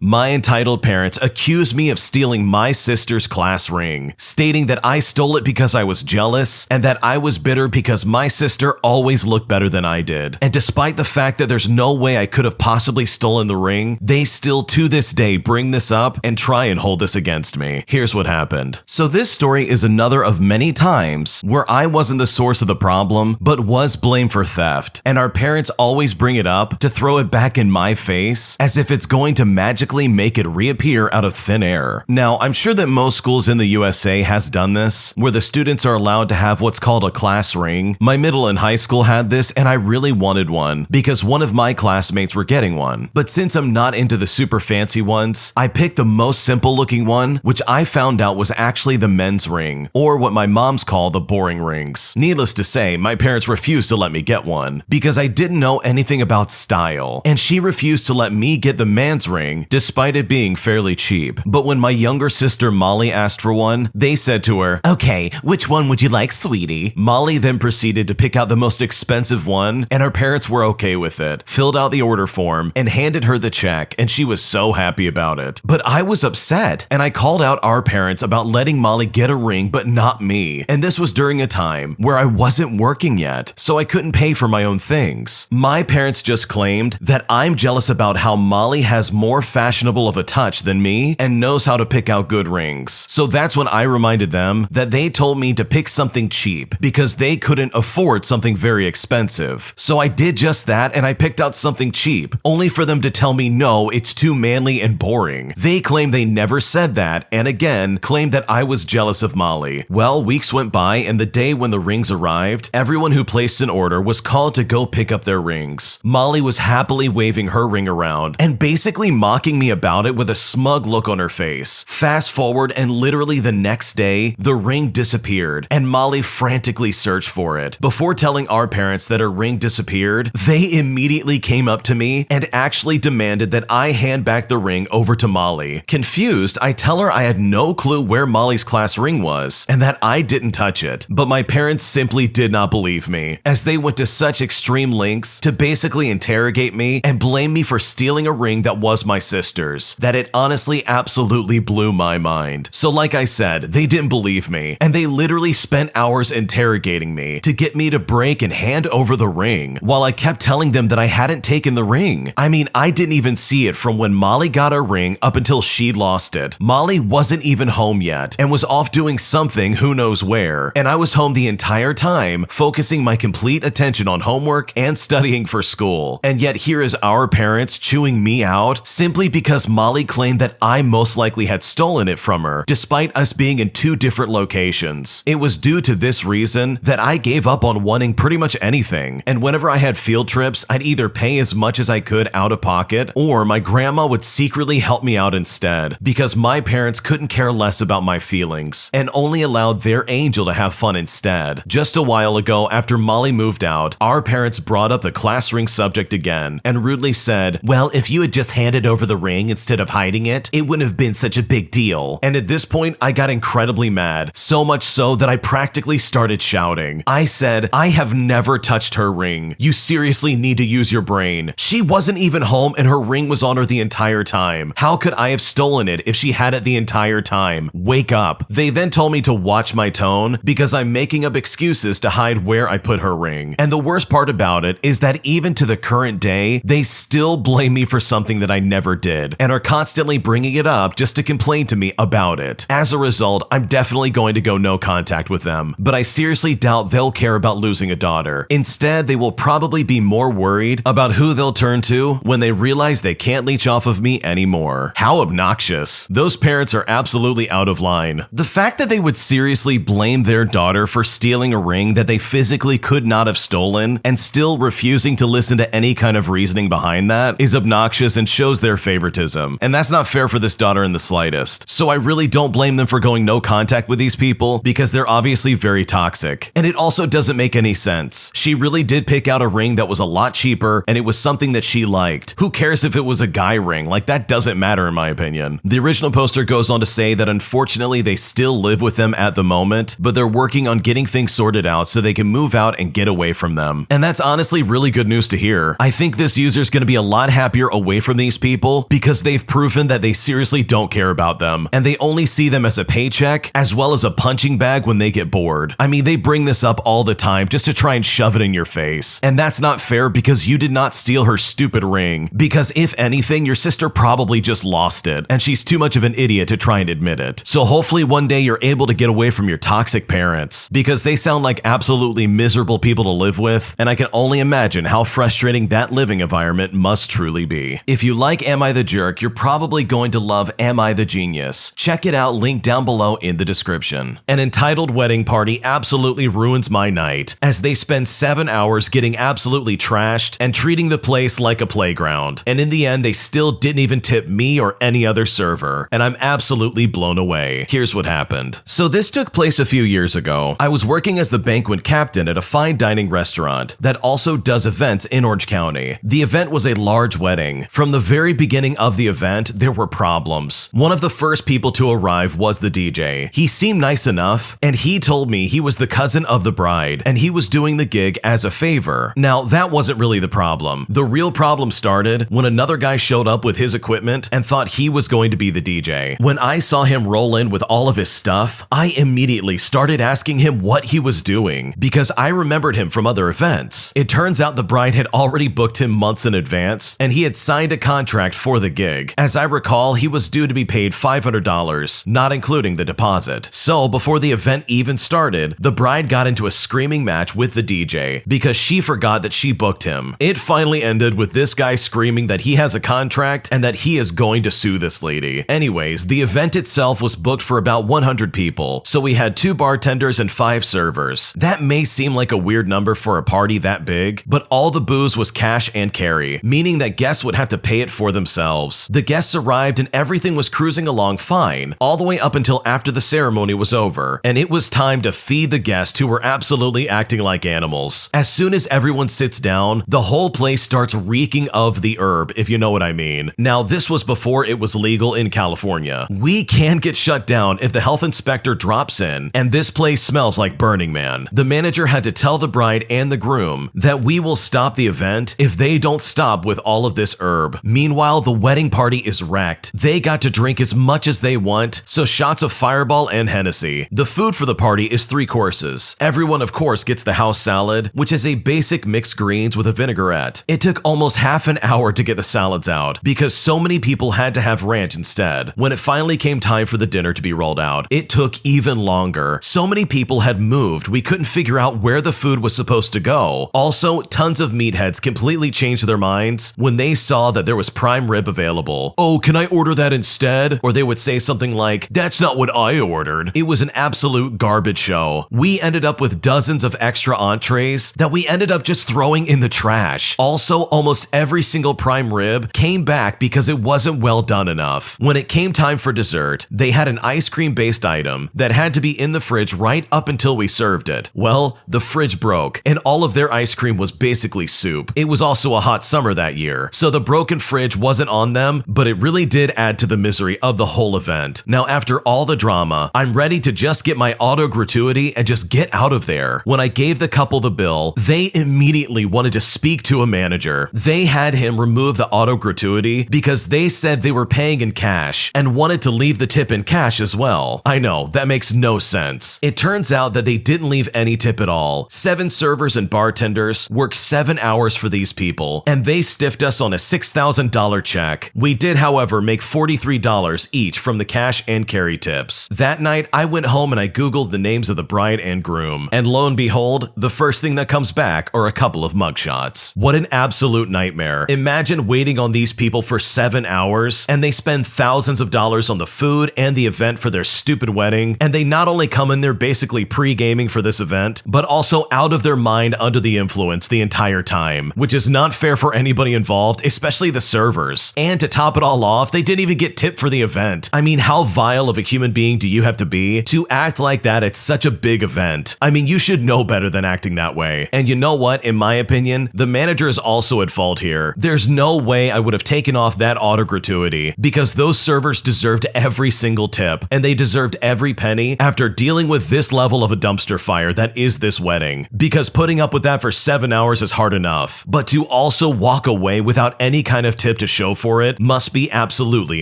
My entitled parents accused me of stealing my sister's class ring, stating that I stole it because I was jealous and that I was bitter because my sister always looked better than I did. And despite the fact that there's no way I could have possibly stolen the ring, they still to this day bring this up and try and hold this against me. Here's what happened. So this story is another of many times where I wasn't the source of the problem, but was blamed for theft. And our parents always bring it up to throw it back in my face as if it's going to magically make it reappear out of thin air. Now, I'm sure that most schools in the USA has done this, where the students are allowed to have what's called a class ring. My middle and high school had this, and I really wanted one because one of my classmates were getting one. But since I'm not into the super fancy ones, I picked the most simple looking one, which I found out was actually the men's ring, or what my moms call the boring rings. Needless to say, my parents refused to let me get one because I didn't know anything about style, and she refused to let me get the man's ring despite it being fairly cheap. But when my younger sister Molly asked for one, they said to her, "Okay, which one would you like, sweetie?" Molly then proceeded to pick out the most expensive one, and her parents were okay with it, filled out the order form, and handed her the check, and she was so happy about it. But I was upset, and I called out our parents about letting Molly get a ring but not me. And this was during a time where I wasn't working yet, so I couldn't pay for my own things. My parents just claimed that I'm jealous about how Molly has more fashionable of a touch than me and knows how to pick out good rings. So that's when I reminded them that they told me to pick something cheap because they couldn't afford something very expensive. So I did just that, and I picked out something cheap, only for them to tell me no, it's too manly and boring. They claim they never said that, and again, claimed that I was jealous of Molly. Well, weeks went by, and the day when the rings arrived, everyone who placed an order was called to go pick up their rings. Molly was happily waving her ring around and basically mocking me about it with a smug look on her face. Fast forward, and literally the next day, the ring disappeared, and Molly frantically searched for it. Before telling our parents that her ring disappeared, they immediately came up to me and actually demanded that I hand back the ring over to Molly. Confused, I tell her I had no clue where Molly's class ring was and that I didn't touch it, but my parents simply did not believe me, as they went to such extreme lengths to basically interrogate me and blame me for stealing a ring that was my sister's, that it honestly absolutely blew my mind. So like I said, they didn't believe me, and they literally spent hours interrogating me to get me to break and hand over the ring, while I kept telling them that I hadn't taken the ring. I mean, I didn't even see it from when Molly got her ring up until she lost it. Molly wasn't even home yet and was off doing something who knows where, and I was home the entire time, focusing my complete attention on homework and studying for school. And yet here is our parents chewing me out simply because Molly claimed that I most likely had stolen it from her, despite us being in two different locations. It was due to this reason that I gave up on wanting pretty much anything, and whenever I had field trips, I'd either pay as much as I could out of pocket, or my grandma would secretly help me out instead, because my parents couldn't care less about my feelings, and only allowed their angel to have fun instead. Just a while ago, after Molly moved out, our parents brought up the class ring subject again, and rudely said, "Well, if you had just handed over the ring instead of hiding it, it wouldn't have been such a big deal." And at this point, I got incredibly mad, so much so that I practically started shouting. I said, "I have never touched her ring. You seriously need to use your brain. She wasn't even home and her ring was on her the entire time. How could I have stolen it if she had it the entire time? Wake up." They then told me to watch my tone because I'm making up excuses to hide where I put her ring. And the worst part about it is that even to the current day, they still blame me for something that I never did and are constantly bringing it up just to complain to me about it. As a result, I'm definitely going to go no contact with them, but I seriously doubt they'll care about losing a daughter. Instead, they will probably be more worried about who they'll turn to when they realize they can't leech off of me anymore. How obnoxious. Those parents are absolutely out of line. The fact that they would seriously blame their daughter for stealing a ring that they physically could not have stolen and still refusing to listen to any kind of reasoning behind that is obnoxious and shows their favoritism. And that's not fair for this daughter in the slightest. So I really don't blame them for going no contact with these people because they're obviously very toxic. And it also doesn't make any sense. She really did pick out a ring that was a lot cheaper and it was something that she liked. Who cares if it was a guy ring? Like, that doesn't matter in my opinion. The original poster goes on to say that unfortunately they still live with them at the moment, but they're working on getting things sorted out so they can move out and get away from them. And that's honestly really good news to hear. I think this user is going to be a lot happier away from these people because they've proven that they seriously don't care about them, and they only see them as a paycheck as well as a punching bag when they get bored. I mean, they bring this up all the time just to try and shove it in your face. And that's not fair because you did not steal her stupid ring. Because if anything, your sister probably just lost it, and she's too much of an idiot to try and admit it. So hopefully one day you're able to get away from your toxic parents, because they sound like absolutely miserable people to live with, and I can only imagine how frustrating that living environment must truly be. If you like Am I the Jerk, you're probably going to love Am I the Genius. Check it out, link down below in the description. An entitled wedding party absolutely ruins my night, as they spend 7 hours getting absolutely trashed and treating the place like a playground. And in the end, they still didn't even tip me or any other server, and I'm absolutely blown away. Here's what happened. So this took place a few years ago. I was working as the banquet captain at a fine dining restaurant that also does events in Orange County. The event was a large wedding. From the very beginning of the event, there were problems. One of the first people to arrive was the DJ. He seemed nice enough, and he told me he was the cousin of the bride, and he was doing the gig as a favor. Now, that wasn't really the problem. The real problem started when another guy showed up with his equipment and thought he was going to be the DJ. When I saw him roll in with all of his stuff, I immediately started asking him what he was doing, because I remembered him from other events. It turns out the bride had already booked him months in advance, and he had signed a contract for the gig. As I recall, he was due to be paid $500, not including the deposit. So before the event even started, the bride got into a screaming match with the DJ because she forgot that she booked him. It finally ended with this guy screaming that he has a contract and that he is going to sue this lady. Anyways, the event itself was booked for about 100 people, so we had 2 bartenders and 5 servers. That may seem like a weird number for a party that big, but all the booze was cash and carry, meaning that guests would have to pay it for themselves. The guests arrived and everything was cruising along fine, all the way up until after the ceremony was over, and it was time to feed the guests who were absolutely acting like animals. As soon as everyone sits down, the whole place starts reeking of the herb, if you know what I mean. Now, this was before it was legal in California. We can get shut down if the health inspector drops in, and this place smells like Burning Man. The manager had to tell the bride and the groom that we will stop the event if they don't stop with all of this herb. Meanwhile, the wedding party is wrecked. They got to drink as much as they want, so shots of Fireball and Hennessy. The food for the party is 3 courses. Everyone, of course, gets the house salad, which is a basic mixed greens with a vinaigrette. It took almost half an hour to get the salads out because so many people had to have ranch instead. When it finally came time for the dinner to be rolled out, it took even longer. So many people had moved, we couldn't figure out where the food was supposed to go. Also, tons of meatheads completely changed their minds when they saw that there was prime rib available. Oh, can I order that instead? Or they would say something like, that's not what I ordered. It was an absolute garbage show. We ended up with dozens of extra entrees that we ended up just throwing in the trash. Also, almost every single prime rib came back because it wasn't well done enough. When it came time for dessert, they had an ice cream based item that had to be in the fridge right up until we served it. Well, the fridge broke and all of their ice cream was basically soup. It was also a hot summer that year, so the broken fridge wasn't on them, but it really did add to the misery of the whole event. Now, after all the drama, I'm ready to just get my auto gratuity and just get out of there. When I gave the couple the bill, they immediately wanted to speak to a manager. They had him remove the auto gratuity because they said they were paying in cash and wanted to leave the tip in cash as well. I know, that makes no sense. It turns out that they didn't leave any tip at all. 7 servers and bartenders worked 7 hours for these people, and they stiffed us on a $6,000 check. We did, however, make $43 each from the cash and carry tips. That night, I went home and I Googled the names of the bride and groom, and lo and behold, the first thing that comes back are a couple of mugshots. What an absolute nightmare. Imagine waiting on these people for 7 hours, and they spend thousands of dollars on the food and the event for their stupid wedding, and they not only come in there basically pre-gaming for this event, but also out of their mind under the influence the entire time, which is not fair for anybody involved, especially the servers. And to top it all off, they didn't even get tipped for the event. I mean, how vile of a human being do you have to be to act like that at such a big event? I mean, you should know better than acting that way. And you know what? In my opinion, the manager is also at fault here. There's no way I would have taken off that auto gratuity because those servers deserved every single tip, and they deserved every penny after dealing with this level of a dumpster fire that is this wedding. Because putting up with that for 7 hours is hard enough, but to also walk away without any kind of tip to show for for it must be absolutely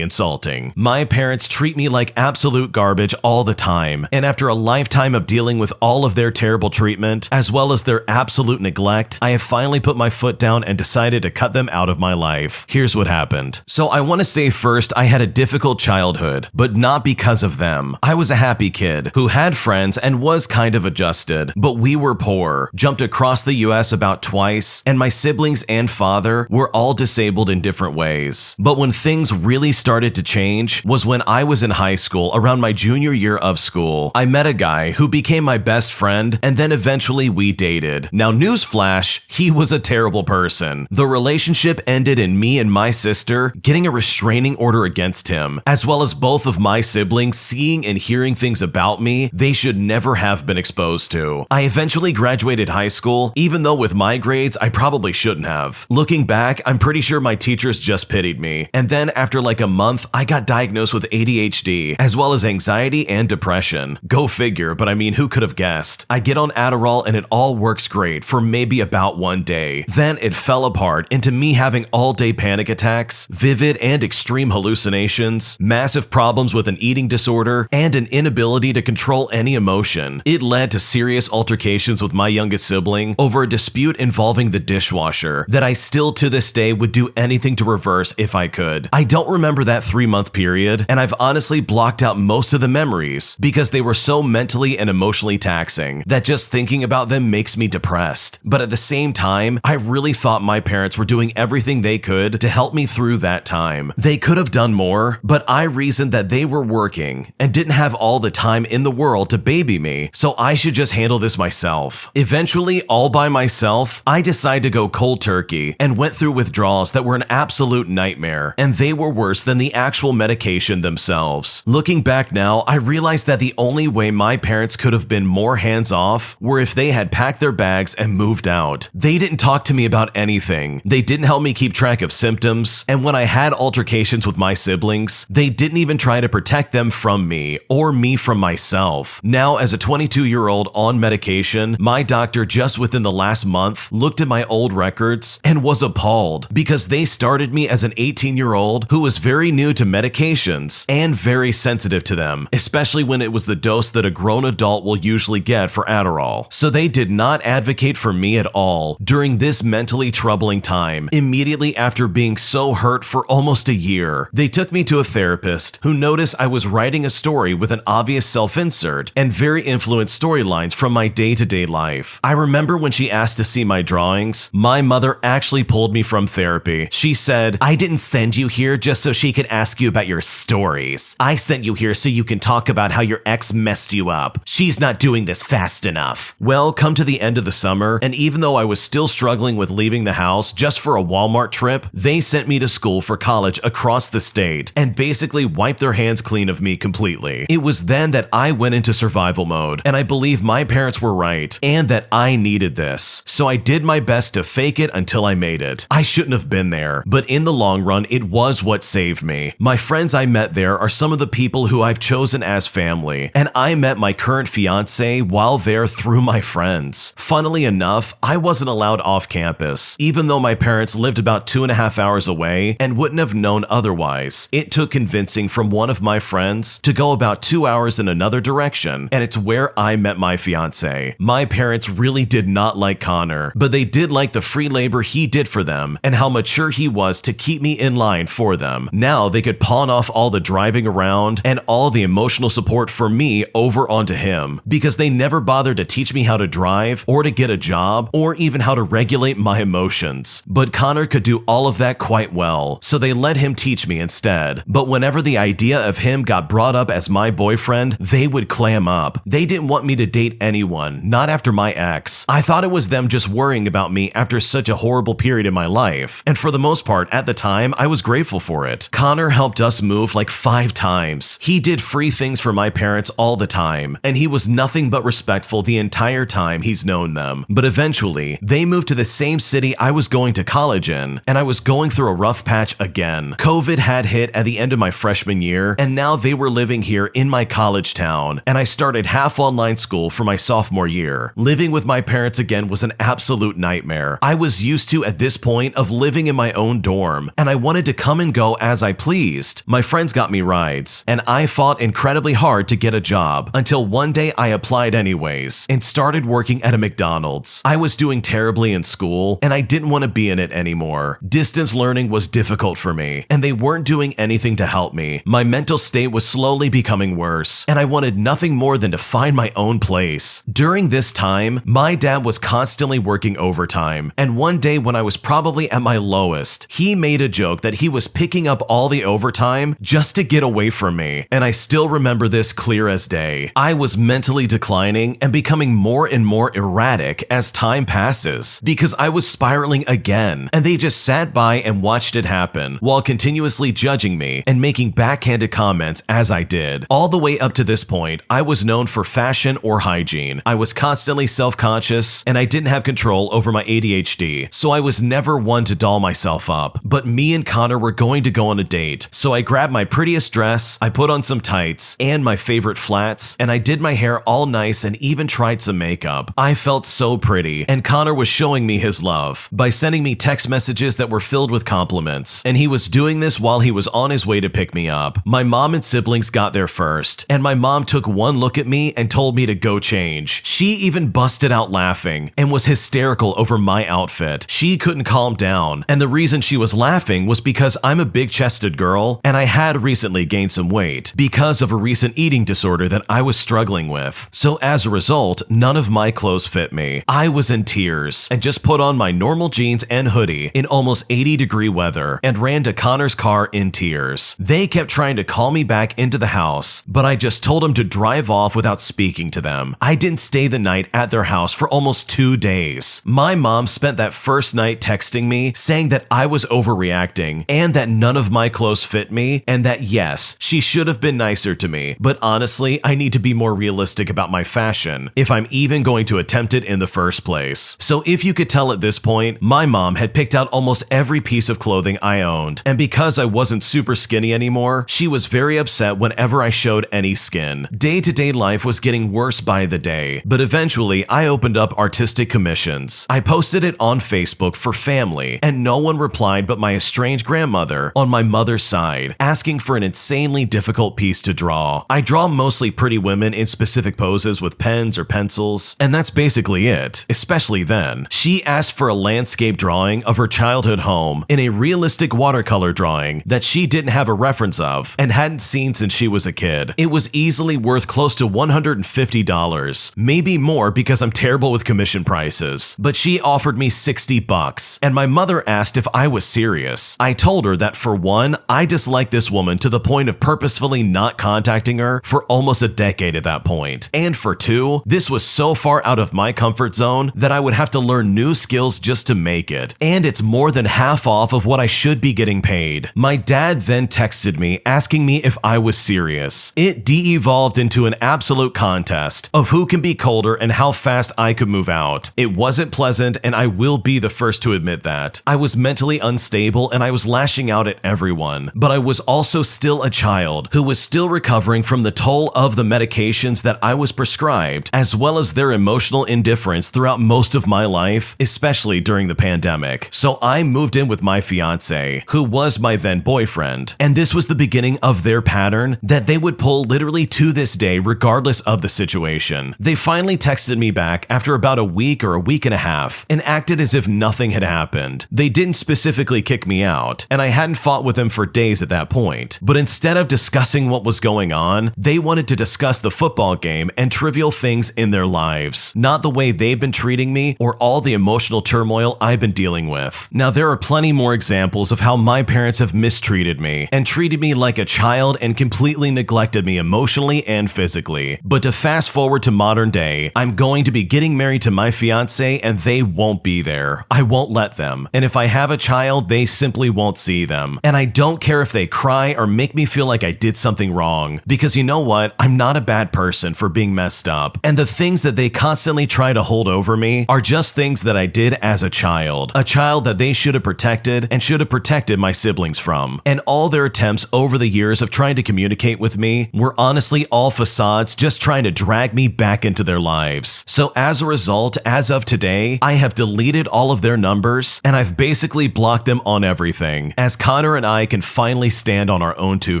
insulting. My parents treat me like absolute garbage all the time, and after a lifetime of dealing with all of their terrible treatment, as well as their absolute neglect, I have finally put my foot down and decided to cut them out of my life. Here's what happened. So I want to say first, I had a difficult childhood, but not because of them. I was a happy kid who had friends and was kind of adjusted, but we were poor, jumped across the US about twice, and my siblings and father were all disabled in different ways. But when things really started to change was when I was in high school around my junior year of school. I met a guy who became my best friend, and then eventually we dated. Now, newsflash, he was a terrible person. The relationship ended in me and my sister getting a restraining order against him, as well as both of my siblings seeing and hearing things about me they should never have been exposed to. I eventually graduated high school, even though with my grades I probably shouldn't have. Looking back, I'm pretty sure my teachers just pitied me. And then after like a month, I got diagnosed with ADHD, as well as anxiety and depression. Go figure, but I mean, who could have guessed? I get on Adderall and it all works great for maybe about one day. Then it fell apart into me having all-day panic attacks, vivid and extreme hallucinations, massive problems with an eating disorder, and an inability to control any emotion. It led to serious altercations with my youngest sibling over a dispute involving the dishwasher that I still to this day would do anything to reverse if I could. I don't remember that 3-month period, and I've honestly blocked out most of the memories because they were so mentally and emotionally taxing that just thinking about them makes me depressed. But at the same time, I really thought my parents were doing everything they could to help me through that time. They could have done more, but I reasoned that they were working and didn't have all the time in the world to baby me, so I should just handle this myself. Eventually, all by myself, I decided to go cold turkey and went through withdrawals that were an absolute nightmare, and they were worse than the actual medication themselves. Looking back now, I realized that the only way my parents could have been more hands-off were if they had packed their bags and moved out. They didn't talk to me about anything. They didn't help me keep track of symptoms, and when I had altercations with my siblings, they didn't even try to protect them from me or me from myself. Now, as a 22-year-old on medication, my doctor just within the last month looked at my old records and was appalled because they started me as an 18-year-old who was very new to medications and very sensitive to them, especially when it was the dose that a grown adult will usually get for Adderall. So they did not advocate for me at all during this mentally troubling time. Immediately after being so hurt for almost a year, they took me to a therapist who noticed I was writing a story with an obvious self-insert and very influenced storylines from my day-to-day life. I remember when she asked to see my drawings, my mother actually pulled me from therapy. She said, "I didn't send you here just so she could ask you about your stories. I sent you here so you can talk about how your ex messed you up. She's not doing this fast enough." Well, come to the end of the summer, and even though I was still struggling with leaving the house just for a Walmart trip, they sent me to school for college across the state and basically wiped their hands clean of me completely. It was then that I went into survival mode, and I believe my parents were right and that I needed this. So I did my best to fake it until I made it. I shouldn't have been there, but in the long run, it was what saved me. My friends I met there are some of the people who I've chosen as family, and I met my current fiance while there through my friends. Funnily enough, I wasn't allowed off campus, even though my parents lived about 2.5 hours away and wouldn't have known otherwise. It took convincing from one of my friends to go about 2 hours in another direction, and it's where I met my fiance. My parents really did not like Connor, but they did like the free labor he did for them and how mature he was to keep me in line for them. Now they could pawn off all the driving around and all the emotional support for me over onto him, because they never bothered to teach me how to drive or to get a job or even how to regulate my emotions. But Connor could do all of that quite well, so they let him teach me instead. But whenever the idea of him got brought up as my boyfriend, they would clam up. They didn't want me to date anyone, not after my ex. I thought it was them just worrying about me after such a horrible period in my life, and for the most part, at the time, I was grateful for it. Connor helped us move like 5 times. He did free things for my parents all the time, and he was nothing but respectful the entire time he's known them. But eventually, they moved to the same city I was going to college in, and I was going through a rough patch again. COVID had hit at the end of my freshman year, and now they were living here in my college town, and I started half online school for my sophomore year. Living with my parents again was an absolute nightmare. I was used to, at this point, of living in my own dorm, and I wanted to come and go as I pleased. My friends got me rides, and I fought incredibly hard to get a job until one day I applied anyways and started working at a McDonald's. I was doing terribly in school, and I didn't want to be in it anymore. Distance learning was difficult for me, and they weren't doing anything to help me. My mental state was slowly becoming worse, and I wanted nothing more than to find my own place. During this time, my dad was constantly working overtime, and one day when I was probably at my lowest, he made a joke that he was picking up all the overtime just to get away from me, and I still remember this clear as day. I was mentally declining and becoming more and more erratic as time passes because I was spiraling again, and they just sat by and watched it happen while continuously judging me and making backhanded comments as I did. All the way up to this point, I was known for fashion or hygiene. I was constantly self-conscious, and I didn't have control over my ADHD, so I was never one to doll myself up. But me and Connor were going to go on a date, so I grabbed my prettiest dress, I put on some tights and my favorite flats, and I did my hair all nice and even tried some makeup. I felt so pretty, and Connor was showing me his love by sending me text messages that were filled with compliments, and he was doing this while he was on his way to pick me up. My mom and siblings got there first, and my mom took one look at me and told me to go change. She even busted out laughing and was hysterical over my outfit. She couldn't calm down, and the reason she was laughing was because I'm a big-chested girl, and I had recently gained some weight because of a recent eating disorder that I was struggling with. So as a result, none of my clothes fit me. I was in tears and just put on my normal jeans and hoodie in almost 80-degree weather and ran to Connor's car in tears. They kept trying to call me back into the house, but I just told them to drive off without speaking to them. I didn't stay the night at their house for almost 2 days. My mom spent that first night texting me saying that I was overreacting and that none of my clothes fit me, and that yes, she should have been nicer to me, but honestly, I need to be more realistic about my fashion if I'm even going to attempt it in the first place. So if you could tell at this point, my mom had picked out almost every piece of clothing I owned, and because I wasn't super skinny anymore, she was very upset whenever I showed any skin. Day-to-day life was getting worse by the day, but eventually I opened up artistic commissions. I posted it on Facebook for family, and no one replied but my estranged grandmother on my mother's side, asking for an insanely difficult piece to draw. I draw mostly pretty women in specific poses with pens or pencils, and that's basically it, especially then. She asked for a landscape drawing of her childhood home in a realistic watercolor drawing that she didn't have a reference of and hadn't seen since she was a kid. It was easily worth close to $150, maybe more because I'm terrible with commission prices, but she offered me $60, and my mother asked if I was serious. I told her that for one, I disliked this woman to the point of purposefully not contacting her for almost a decade at that point, and for two, this was so far out of my comfort zone that I would have to learn new skills just to make it, and it's more than half off of what I should be getting paid. My dad then texted me asking me if I was serious. It de-evolved into an absolute contest of who can be colder and how fast I could move out. It wasn't pleasant, and I will be the first to admit that. I was mentally unstable and I was lashing out at everyone, but I was also still a child who was still recovering from the toll of the medications that I was prescribed, as well as their emotional indifference throughout most of my life, especially during the pandemic. So I moved in with my fiance, who was my then boyfriend, and this was the beginning of their pattern that they would pull literally to this day regardless of the situation. They finally texted me back after about a week or a week and a half and acted as if nothing had happened. They didn't specifically kick me out, and I hadn't fought with them for days at that point, but instead of discussing what was going on, they wanted to discuss the football game and trivial things in their lives, not the way they've been treating me or all the emotional turmoil I've been dealing with. Now, there are plenty more examples of how my parents have mistreated me and treated me like a child and completely neglected me emotionally and physically. But to fast forward to modern day, I'm going to be getting married to my fiance and they won't be there. I won't let them. And if I have a child, they simply won't see them. And I don't care if they cry or make me feel like I did something wrong, because you know what? I'm not a bad person for being messed up. And the things that they constantly try to hold over me are just things that I did as a child that they should have protected and should have protected my siblings from. And all their attempts over the years of trying to communicate with me were honestly all facades just trying to drag me back into their lives. So as a result, as of today, I have deleted all of their numbers and I've basically blocked them on everything, as Connor and I can finally stand on our own 2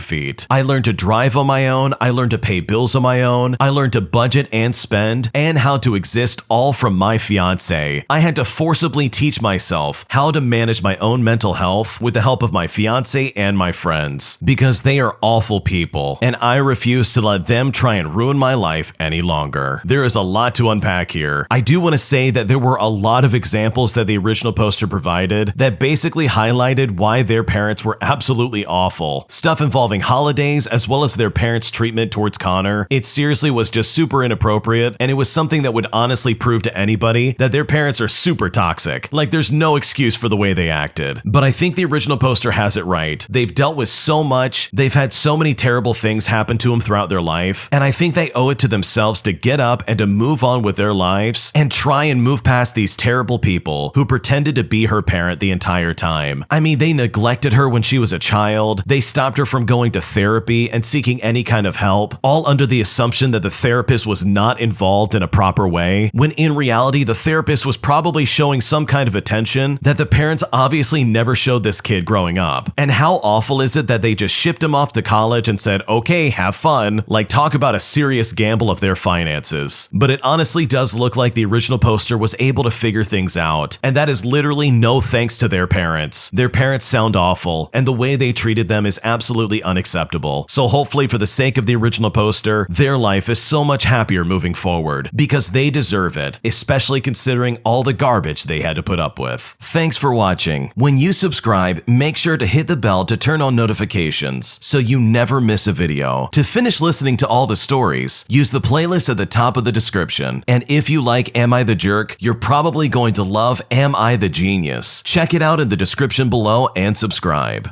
feet. I learned to drive on my own, I learned to pay bills on my own, I learned to budget and spend, and how to exist all from my fiance. I had to forcibly teach myself how to manage my own mental health with the help of my fiance and my friends, because they are awful people, and I refuse to let them try and ruin my life any longer. There is a lot to unpack here. I do want to say that there were a lot of examples that the original poster provided that basically highlighted why their parents were absolutely awful. Stuff involving holidays as well as their parents' treatment towards Connor. It seriously was just super inappropriate, and it was something that would honestly prove to anybody that their parents are super toxic. Like, there's no excuse for the way they acted. But I think the original poster has it right. They've dealt with so much, they've had so many terrible things happen to them throughout their life, and I think they owe it to themselves to get up and to move on with their lives and try and move past these terrible people who pretended to be her parent the entire time. I mean, they neglected her when she was a child, they stopped her from going to therapy and seeking any kind of help, all under the assumption that the therapist was not involved in a proper way, when in reality the therapist was probably showing some kind of attention that the parents obviously never showed this kid growing up. And how awful is it that they just shipped him off to college and said, okay, have fun. Like, talk about a serious gamble of their finances. But it honestly does look like the original poster was able to figure things out, and that is literally no thanks to their parents. Their parents sound awful, and the way they treated them is absolutely unacceptable. So hopefully, for the sake of the original poster, their life is so much happier moving forward, because they deserve it, especially considering all the garbage they had to put up with. Thanks for watching. When you subscribe, make sure to hit the bell to turn on notifications so you never miss a video. To finish listening to all the stories, use the playlist at the top of the description. And if you like Am I the Jerk, you're probably going to love Am I the Genius. Check it out in the description below and subscribe.